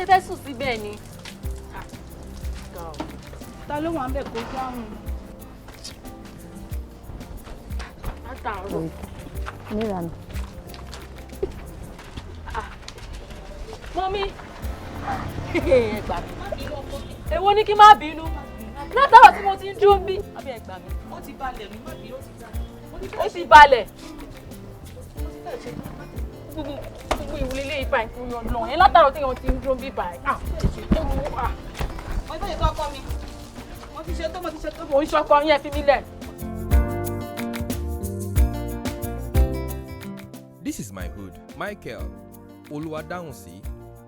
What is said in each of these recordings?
fẹ́ sùn síbẹ̀ ni. Ta ló wà ń bẹ̀ kó dáhùn? Látàárọ̀. Nílànà. Mọ́mí. Ẹ gbà mí. Èwo ni kí n má bínú? Látàárọ̀ tí mo ti ń dúró ń bí. Àbí ẹ gbà mí. Ó ti balẹ̀ ní má bínú, ó ti balẹ̀. Ó ti balẹ̀. Gbogbo ìwúlé ilé ìfà ìkúrò ọ̀nà. Ẹ látàárọ̀ tí wọ́n ti ń dúró ń bí báyìí. Wọ́n tó yẹ kọ́ ọkọ mi. Mo ti ṣe tó. Mo ń ṣọkọ yẹn fi mí lẹ̀. This is my hood. Michael Oluwadahunsi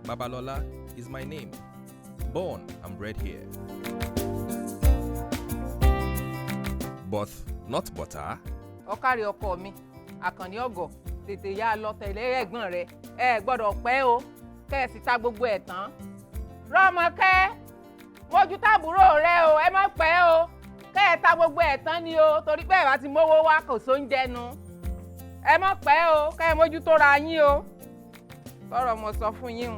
Babalola is my name. Born and bred here. But not butter. Ọ̀kárí ọkọ mi, Àkànní ọ̀gọ̀, tètè yá lọ tẹ̀lé ẹ̀gbọ́n rẹ̀. Ẹ gbọ́dọ̀ pẹ́ o, kẹ́ ẹ sì ta gbogbo ẹ̀ tán. Rọ́mọkẹ́, mójú tábúrò rẹ o, ẹ má pẹ́ o. Kẹ́ ẹ ta gbogbo ẹ̀ tán ni o, torí pé ẹ bá ti mówó wá kò sóúnjẹ nu. Ẹ má pẹ́ o, kẹ́ ẹ mójú tó ra yín o. Tọ́rọ̀ mo sọ fún yín o.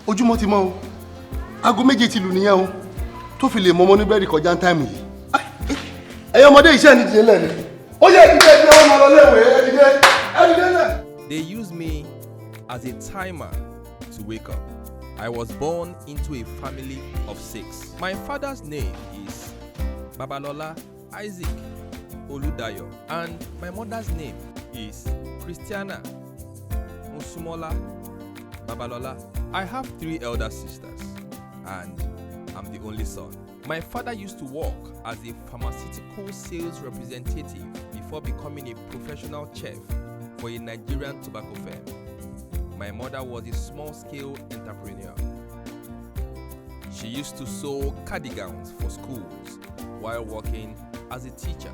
Ojúmọ́ ti mọ́ o, aago méje ti lù nìyẹn o, tó fi lè mọ ọmọ ní búrẹ́dì kọjá ń táìmù yìí. Ẹ̀yin ọmọdé iṣẹ́ ní dìde lẹ́nu. Ó yẹ ìdílé ẹgbẹ́ wọn máa lọ léèwé ẹ̀dílé náà. They use me as a timer to wake up. I was born into a family of 6. My father's name is Babalola Isaac Oludayo, and my mother's name is Christiana Musumola Babalola. I have 3 elder sisters, and I'm the only son. My father used to work as a pharmaceutical sales representative before becoming a professional chef for a Nigerian tobacco firm. My mother was a small-scale entrepreneur. She used to sew cardigans for schools while working as a teacher.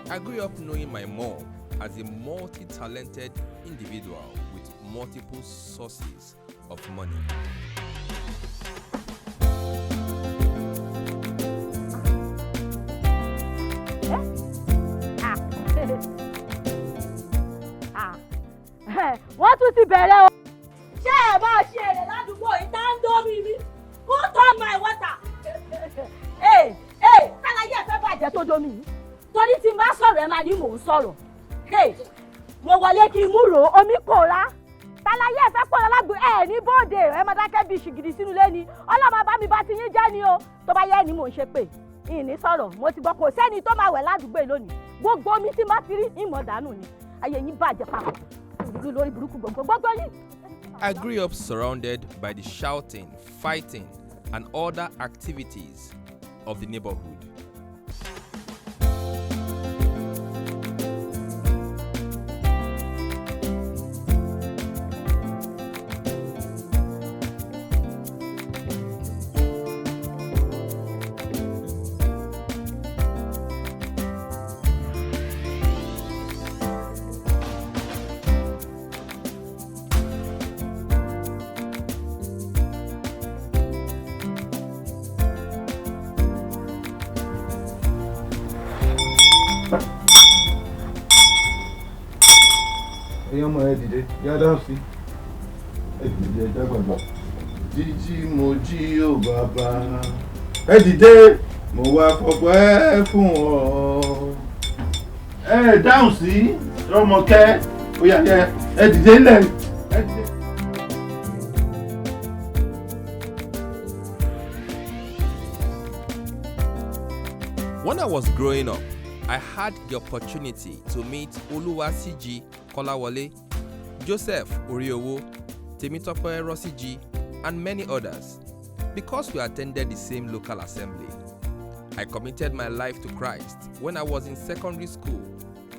I grew up knowing my mom as a multi-talented individual with multiple sources of money. Wọ́n tún ti bẹ̀rẹ̀ o. Ṣé ẹ máa ṣe èrè ládùúgbò ìtàndómi mi? Who turn my water? Kálàyé ẹ fẹ́ bàjẹ́ tó domi yìí. Torí tí n bá sọ̀rọ̀ ẹ máa ní mò ń sọ̀rọ̀. Mo wọlé kí n mú rò omi pòórá. Kálàyé ẹ fẹ́ pòórá lágbo ẹ ní bóde ẹ máa dákẹ́ bí ṣìgìdì sínú ilé ni. Ọlọ́mọ bá mi bá ti yín jẹ́ ni o. Tó bá yẹ ni mò ń ṣe pé ìní sọ̀rọ̀ mo ti gbọ́ kò sẹ́ni tó máa wẹ̀ ládùúgbò yìí lónìí. Gbogbo omi tí má ti rí ìmọ̀ dànù ni. Ayé yín bàjẹ́ papọ̀. I grew up surrounded by the shouting, fighting, and other activities of the neighborhood. Ọmọ ẹ dìde yádá sí ẹ dìde ẹ dágbàgbà jíjí mo jí ò bàbá ẹ dìde mo wá fọpẹ́ fún ọ ẹ dáhùn sí Rọ́mọkẹ́ ó yá ẹ dìde ńlẹ̀ ẹ dìde. When I was growing up, I had the opportunity to meet Oluwadahunsi Kolawole, Joseph Oriowo, Temitope Rosiji, and many others. Because we attended the same local assembly, I committed my life to Christ when I was in secondary school,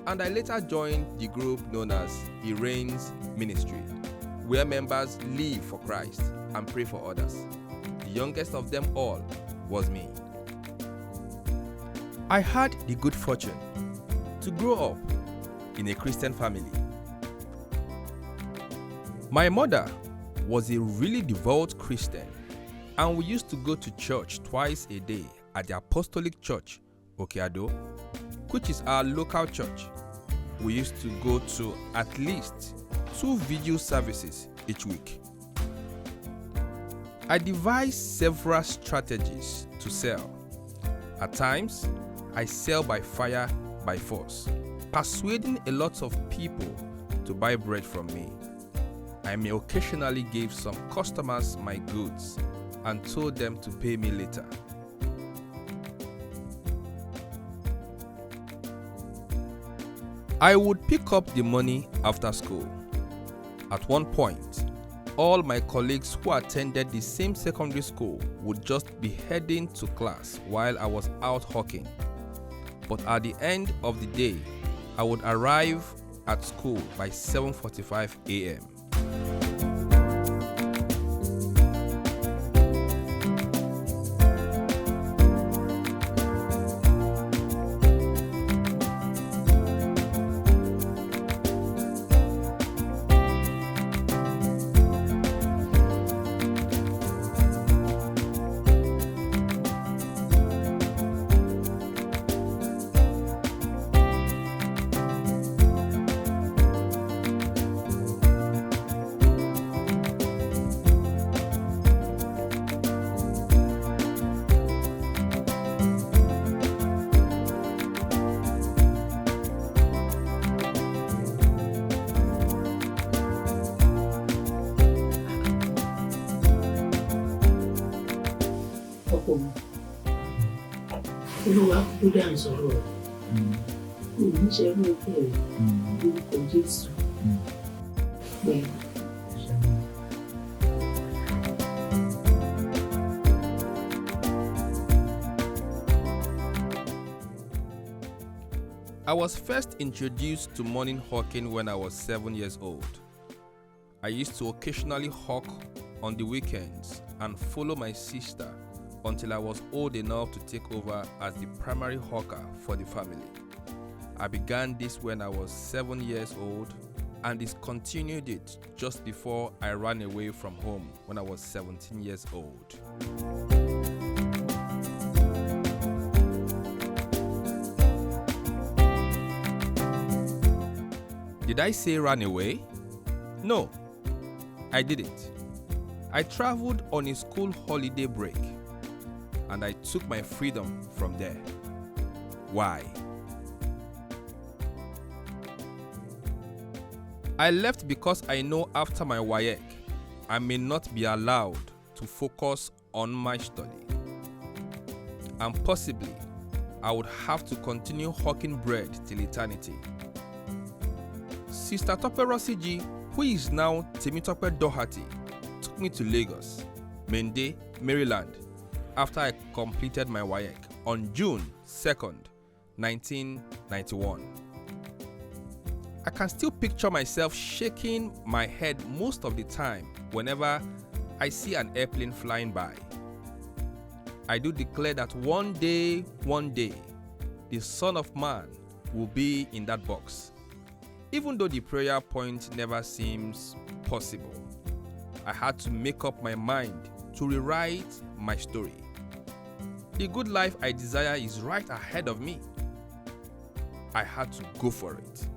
and I later joined the group known as the Reigns Ministry, where members live for Christ and pray for others. The youngest of them all was me. I had the good fortune to grow up in a Christian family. My mother was a really devout Christian, and we used to go to church twice a day at the Apostolic Church, Okeado, which is our local church. We used to go to at least 2 video services each week. I devised several strategies to sell. At times, I sell by fire, by force, persuading a lot of people to buy bread from me. I may occasionally give some customers my goods and told them to pay me later. I would pick up the money after school. At one point, all my colleagues who attended the same secondary school would just be heading to class while I was out hawking. But at the end of the day, I would arrive at school by 7:45 a.m. Olúwa kúkú dáhùn sọ̀rọ̀ rẹ̀. Kò ní ṣe irú ẹgbẹ́ rẹ̀ lórúkọ Jésù. Bẹ́ẹ̀ I was first introduced to morning hawking when I was 7 years old. I used to occasionally hawk on the weekends and follow my sister until I was old enough to take over as the primary hawker for the family. I began this when I was 7 years old and discontinued it just before I ran away from home when I was 17 years old. Did I say ran away? No, I didn't. I traveled on a school holiday break and I took my freedom from there. Why? I left because I know after my WAEC, I may not be allowed to focus on my study. And possibly, I would have to continue hawking bread till eternity. Sister Tope Rosiji, who is now Temitope Doherty, took me to Lagos, Mende, Maryland, after I completed my WAEC on June 2nd, 1991. I can still picture myself shaking my head most of the time whenever I see an airplane flying by. I do declare that one day, the Son of Man will be in that box. Even though the prayer point never seems possible, I had to make up my mind to rewrite my story. The good life I desire is right ahead of me. I had to go for it.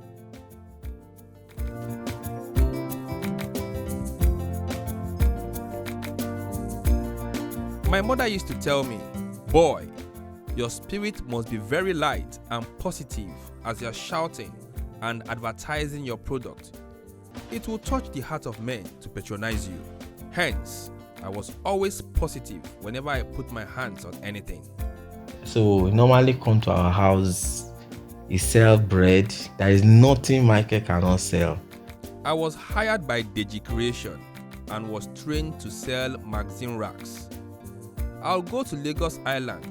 My mother used to tell me, "Boy, your spirit must be very light and positive as you're shouting and advertising your product. It will touch the heart of men to patronize you." Hence, I was always positive whenever I put my hands on anything. So we normally come to our house, we sell bread. There is nothing Michael cannot sell. I was hired by Deji Creation and was trained to sell magazine racks. I'll go to Lagos Island,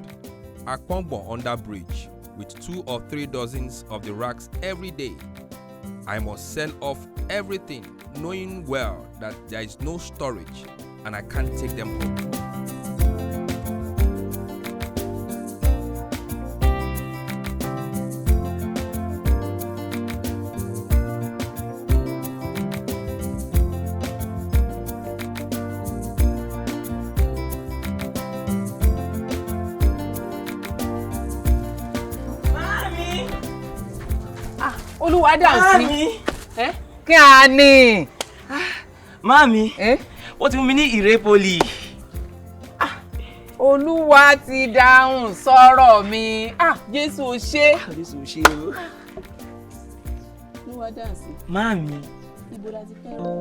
Akpongbo under bridge, with 2 or 3 dozens of the racks every day. I must sell off everything, knowing well that there is no storage and I can't take them home. Oluwadahunsi. Kí a ní? Mami, ó ti mú mi ní ìrépolì. Olúwa ti dáhùn sọ̀rọ̀ mi. Jésù ò ṣe. Jésù ò ṣe o. Oluwadahunsi. Mami. Ibo la ti fẹ́ rọ.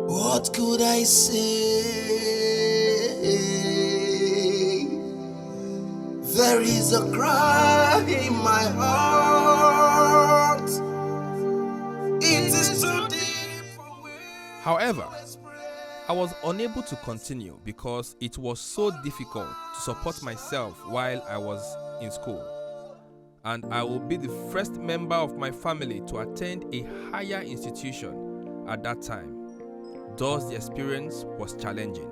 What could I say? There is a cry in my heart. It is too deep for me. However, I was unable to continue because it was so difficult to support myself while I was in school. And I will be the first member of my family to attend a higher institution at that time. Thus, the experience was challenging.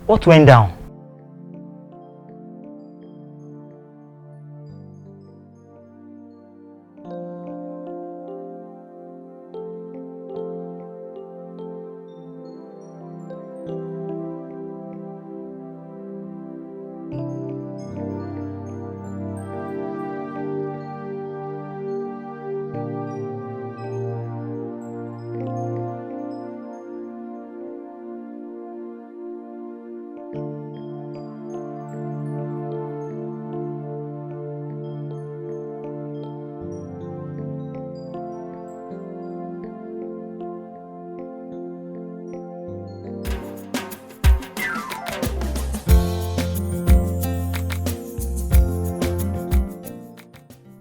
What went down?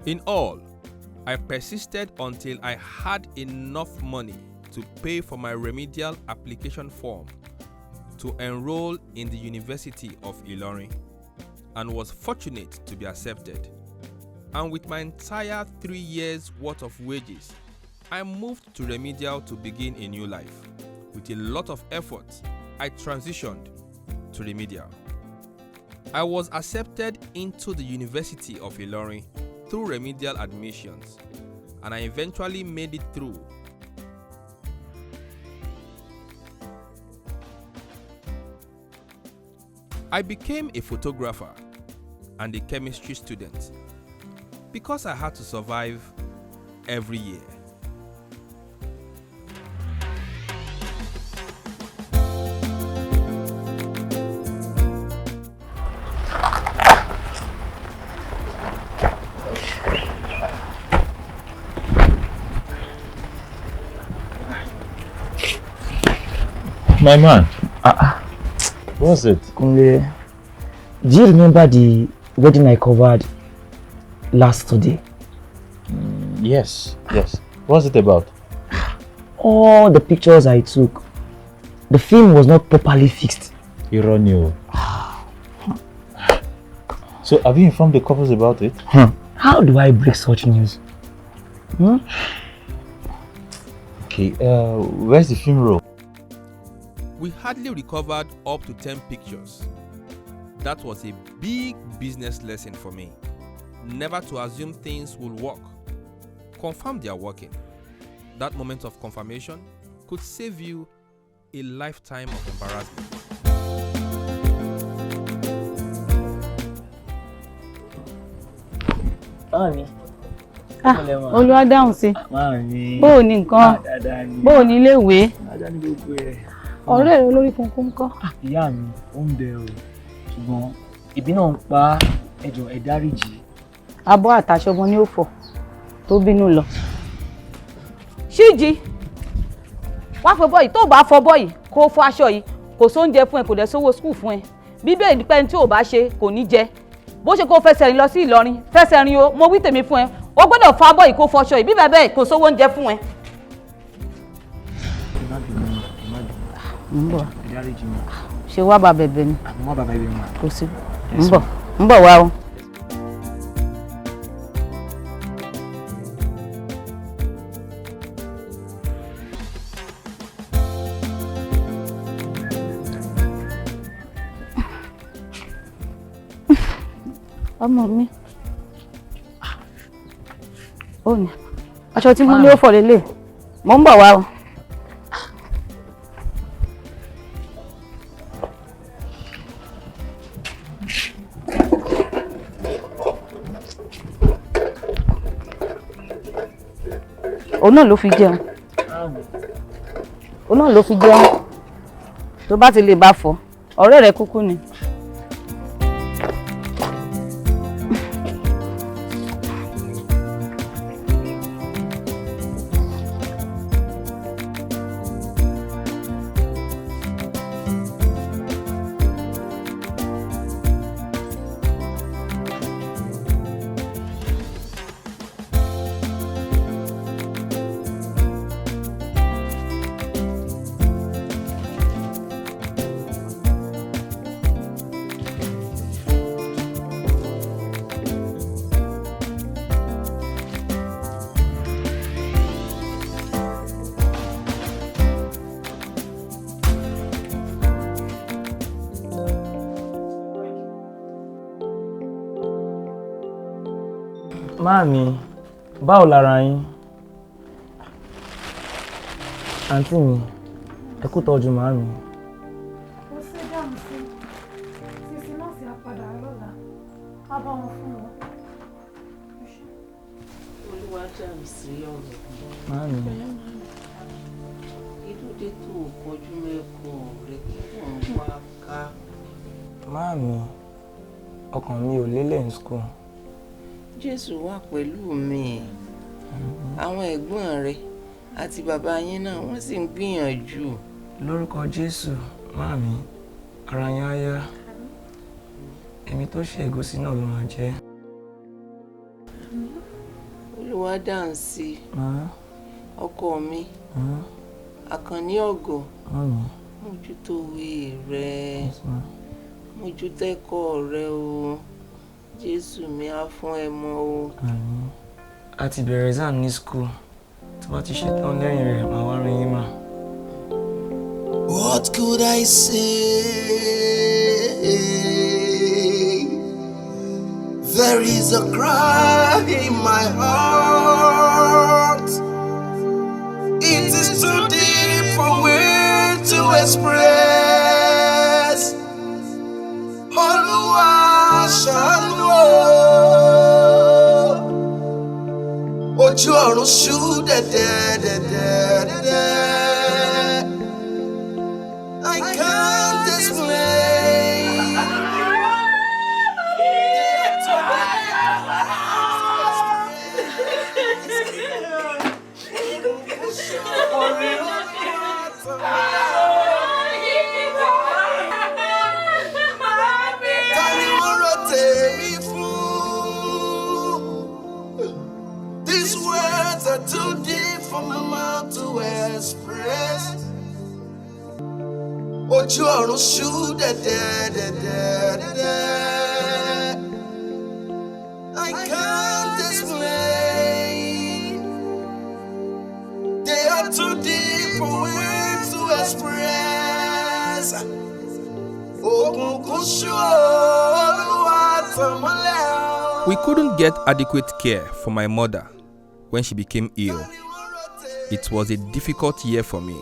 In all, I persisted until I had enough money to pay for my remedial application form to enroll in the University of Ilorin and was fortunate to be accepted. And with my entire 3 years worth of wages, I moved to remedial to begin a new life. With a lot of effort, I transitioned to remedial. I was accepted into the University of Ilorin through remedial admissions, and I eventually made it through. I became a photographer and a chemistry student because I had to survive every year. My man, what's it? Kunle, do you remember the wedding I covered last Sunday? Yes. What's it about? All the pictures I took, the film was not properly fixed. Ironic. So have you informed the couples about it? How do I break such news? Okay, where's the film roll? We hardly recovered up to 10 pictures. That was a big business lesson for me. Never to assume things will work. Confirm they are working. That moment of confirmation could save you a lifetime of embarrassment. Mami. Oluwadahunsi. Mami. Bó o ní nǹkan? Bó o ní iléèwé? Ọ̀rẹ́ rẹ olórí kunkun ńkọ́? Ìyá mi, ó ń bẹ o. Ṣùgbọ́n ìbí náà ń pa ẹjọ́ ẹ dáríjì. Abọ́ àtàṣọmọ ní òfò tó bínú lọ. Ṣíjì, wá fọ bọ́ yìí, tó bá fọ bọ́ yìí, kó fọ aṣọ yìí, kò sóúnjẹ fún ẹ, kò dẹ̀ sówó skul fún ẹ. Bíbélì pé ẹni tí ò bá ṣe kò ní jẹ. Bó ṣe kó fẹsẹ̀ rìn lọ sí Ìlọrin, fẹsẹ̀ rìn o, mo wí tèmi fún ẹ. O gbọ́dọ̀ fọ abọ́ yìí kó fọ aṣọ yìí, bí bẹ́ẹ̀ bẹ́ẹ̀ kò sówó oúnjẹ fún ẹ. ṣe wá bá bẹ̀bẹ̀ ni. Àmọ́ bàbá ibi wọn. Kò sí. Ń bọ̀ wá o. Ọmọ mi. Ó ní. Aṣọ tí mo ní ó fọ̀ lélẹ̀. Mo ń bọ̀ wá o. Òun náà ló fi jẹun. Òun náà ló fi jẹun. Tó bá ti lè bá fọ̀, ọ̀rẹ́ rẹ̀ kúkú ni. Máàmi, báwo lára yín? Àǹtí mi, ẹ kú tọ́jú màámi. Ó ṣe dáhùn sí sísí náà sí àpadà lọ́la. Á bá wọn fún wọn. Oluwadahunsi ọ̀rọ̀. Máàmi. Ìdúdé tó kọjú mẹ́kọ̀ọ́ rẹ̀ kí wọ́n wá ká. Máàmi, ọkàn mi ò lélẹ̀ ní school. Jésù wà pẹ̀lú mi. Àwọn ẹ̀gbọ́n rẹ̀ àti bàbá yín náà wọ́n sì ń gbìyànjú. Lórúkọ Jésù, máàmi, ara yín á yá. Èmi tó ṣe ẹ̀gúsí náà ló máa jẹ́. Oluwadahunsi, ọkọ mi, àkànní ọ̀gọ̀, mójútó òwe rẹ̀, mójútó ẹ̀kọ́ rẹ̀ o. Jésù mi á fún ẹ mọ́ o. A ti bẹ̀rẹ̀ exam ní school. Tí wọ́n ti ṣetán lẹ́yìn rẹ̀, màá wá rí yín mà. What could I say? There is a cry in my heart. It is too deep for words to express. Olúwa ṣàánú o. Ojú ọ̀run ṣú dẹ̀dẹ̀dẹ̀dẹ̀dẹ̀. I can't explain. Tani wọ́n rò tèmi fún? These words are too deep for my mouth to express. Ojú ọ̀run ṣú dẹ̀dẹ̀dẹ̀dẹ̀dẹ̀. I can't explain. They are too deep for words to express. Òkùnkùn ṣú Olúwa tàn mọ́lẹ̀. We couldn't get adequate care for my mother when she became ill. It was a difficult year for me.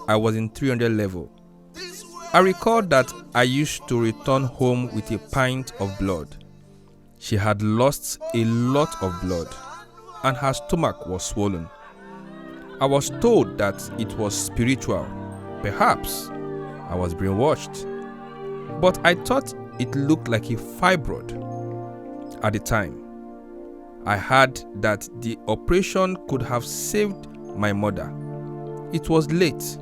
I was in 300 level. I recall that I used to return home with a pint of blood. She had lost a lot of blood and her stomach was swollen. I was told that it was spiritual. Perhaps I was brainwashed. But I thought it looked like a fibroid. At the time, I heard that the operation could have saved my mother. It was late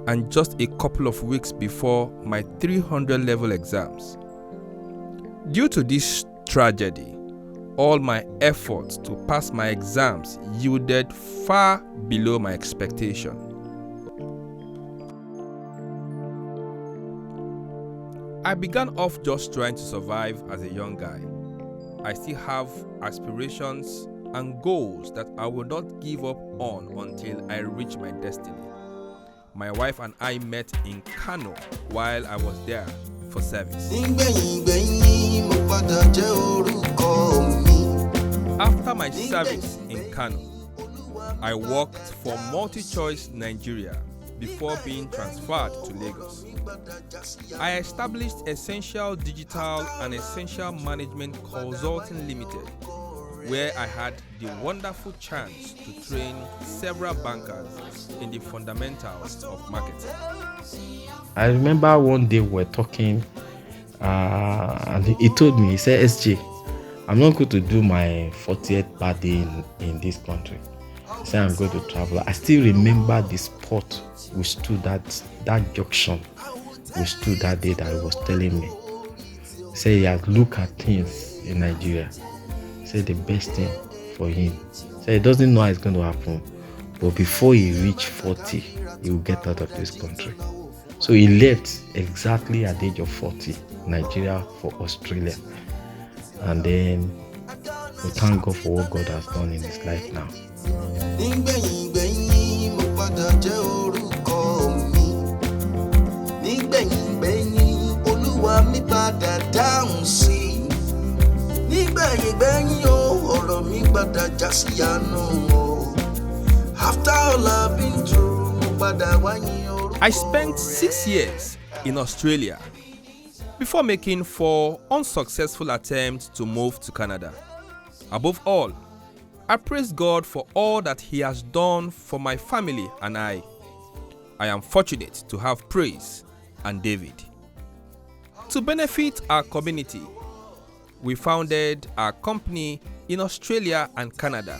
and just a couple of weeks before my 300 level exams. Due to this tragedy, all my efforts to pass my exams yielded far below my expectation. I began off just trying to survive as a young guy. I still have aspirations and goals that I will not give up on until I reach my destiny. My wife and I met in Kano while I was there for service. After my service in Kano, I worked for MultiChoice Nigeria before being transferred to Lagos. I established Essential Digital and Essential Management Consulting Limited, where I had the wonderful chance to train several bankers in the fundamentals of marketing. I remember one day we were talking and he told me, he said, SJ, I'm not going to do my 40th birthday in this country. He said, I'm going to travel. I still remember the spot we stood at, that junction we stood that day that he was telling me. He said he had looked at things in Nigeria. He said the best thing for him. He said he doesn't know how it's going to happen, but before he reached 40, he will get out of this country. So he left exactly at the age of 40, Nigeria for Australia. And then we thank God for what God has done in his life now. I spent 6 years in Australia before making 4 unsuccessful attempts to move to Canada. Above all, I praise God for all that He has done for my family and I. I am fortunate to have Praise and David. To benefit our community, we founded our company in Australia and Canada.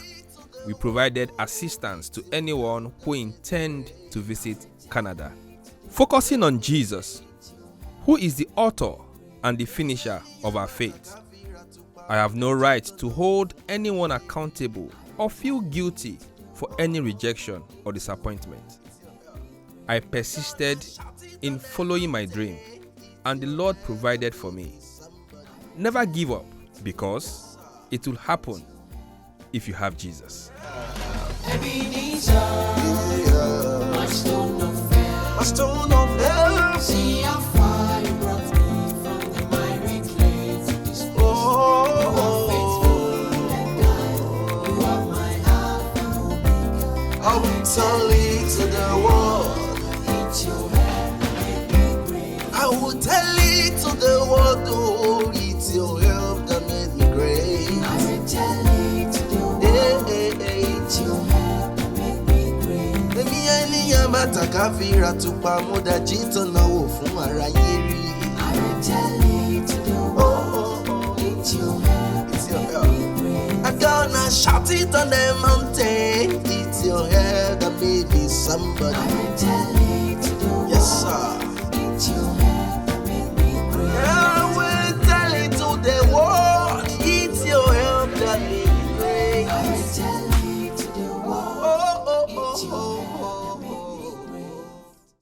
We provided assistance to anyone who intend to visit Canada. Focusing on Jesus, who is the author and the finisher of our faith. I have no right to hold anyone accountable or feel guilty for any rejection or disappointment. I persisted in following my dream, and the Lord provided for me. Never give up, because it will happen if you have Jesus. My stone of help. See how far you brought me from the miry clay to this place. You are faithful and kind. You are my Alpha and Omega. I will tell it to the world. It's your help that made me great. I will tell it to the world. Oh, it's your help that made me great. I will tell it to the world. It's your help that made me great. Let me Mataka Vira to Pamoda Jito now from Arayeri. I will tell it to the world. It's your help. It's your help. I'm gonna shout it on the mountain. It's your help that made me somebody. I will tell it to the world. Yes, sir. It's your help.